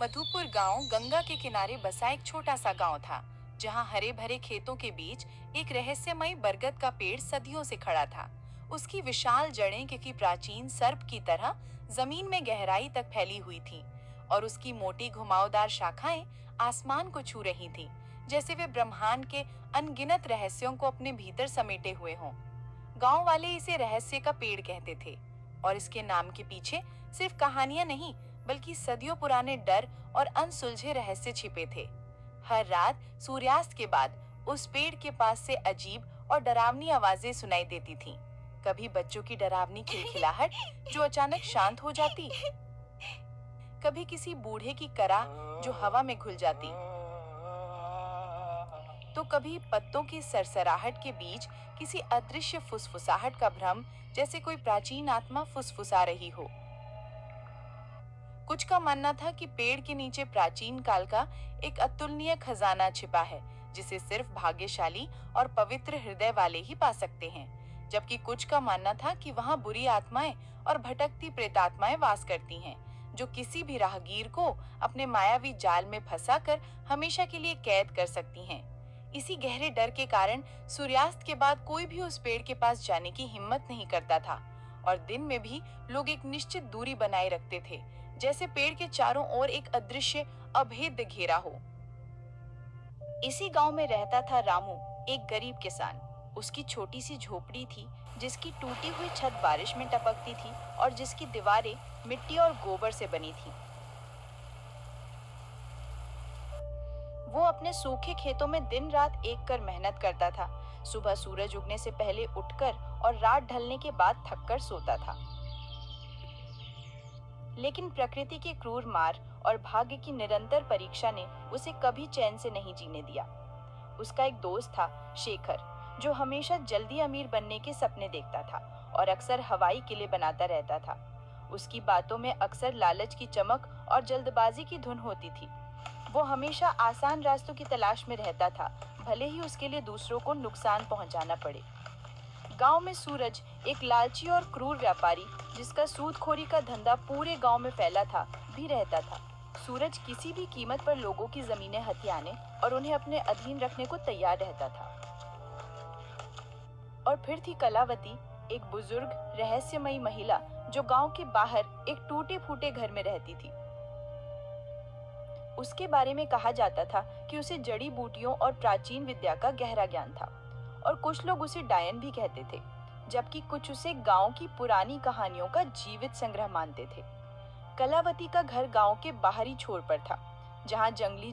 मधुपुर गांव गंगा के किनारे बसा एक छोटा सा गांव था, जहां हरे भरे खेतों के बीच एक रहस्यमयी बरगद का पेड़ सदियों से खड़ा था। उसकी विशाल जड़ें किसी प्राचीन सर्प की तरह जमीन में गहराई तक फैली हुई थीं, और उसकी मोटी घुमावदार शाखाएं आसमान को छू रही थीं, जैसे वे ब्रह्मांड के अनगिनत रहस्यों को अपने भीतर समेटे हुए हों। गांव वाले इसे रहस्य का पेड़ कहते थे, और इसके नाम के पीछे सिर्फ कहानियां नहीं, बल्कि सदियों पुराने डर और अनसुलझे रहस्य छिपे थे। हर रात सूर्यास्त के बाद उस पेड़ के पास से अजीब और डरावनी आवाजें सुनाई देती थीं। कभी बच्चों की डरावनी खिलखिलाहट जो अचानक शांत हो जाती, कभी किसी बूढ़े की करा जो हवा में घुल जाती, तो कभी पत्तों की सरसराहट के बीच किसी अदृश्य फुसफुसाहट का भ्रम, जैसे कोई प्राचीन आत्मा फुसफुसा रही हो। कुछ का मानना था कि पेड़ के नीचे प्राचीन काल का एक अतुलनीय खजाना छिपा है, जिसे सिर्फ भाग्यशाली और पवित्र हृदय वाले ही पा सकते हैं। जबकि कुछ का मानना था कि वहां बुरी आत्माएं और भटकती प्रेतात्माएं वास करती हैं, जो किसी भी राहगीर को अपने मायावी जाल में फंसाकर हमेशा के लिए कैद कर सकती हैं। इसी गहरे डर के कारण सूर्यास्त के बाद कोई भी उस पेड़ के पास जाने की हिम्मत नहीं करता था, और दिन में भी लोग एक निश्चित दूरी बनाए रखते थे, जैसे पेड़ के चारों ओर एक अदृश्य अभेद्य घेरा हो। इसी गांव में रहता था रामू, एक गरीब किसान। उसकी छोटी सी झोपड़ी थी, जिसकी टूटी हुई छत बारिश में टपकती थी और जिसकी दीवारें मिट्टी और गोबर से बनी थी। वो अपने सूखे खेतों में दिन रात एक कर मेहनत करता था। सुबह सूरज उगने से पहले उठकर और रात ढलने के बाद थककर सोता था। लेकिन प्रकृति की क्रूर मार और भाग्य की निरंतर परीक्षा ने उसे कभी चैन से नहीं जीने दिया। उसका एक दोस्त था, शेखर, जो हमेशा जल्दी अमीर बनने के सपने देखता था और अक्सर हवाई किले बनाता रहता था। उसकी बातों में अक्सर लालच की चमक और जल्दबाजी की धुन होती थी। वो हमेशा आसान रास्तों की तलाश में रहता था, भले ही उसके लिए दूसरों को नुकसान पहुंचाना पड़े। गांव में सूरज, एक लालची और क्रूर व्यापारी जिसका सूदखोरी का धंधा पूरे गांव में फैला था, भी रहता था। सूरज किसी भी कीमत पर लोगों की जमीनें हथियाने और उन्हें अपने अधीन रखने को तैयार रहता था। और फिर थी कलावती, एक बुजुर्ग रहस्यमयी महिला जो गांव के बाहर एक टूटे फूटे घर में रहती थी। उसके बारे में कहा जाता था कि उसे जड़ी बूटियों और प्राचीन विद्या का गहरा ज्ञान था, और कुछ लोग उसे डायन भी कहते थे, जबकि कुछ उसे गांव की पुरानी कहानियों का जीवित संग्रह मानते थे। कलावती का घर गांव के बाहरी छोर पर था, जहां जंगली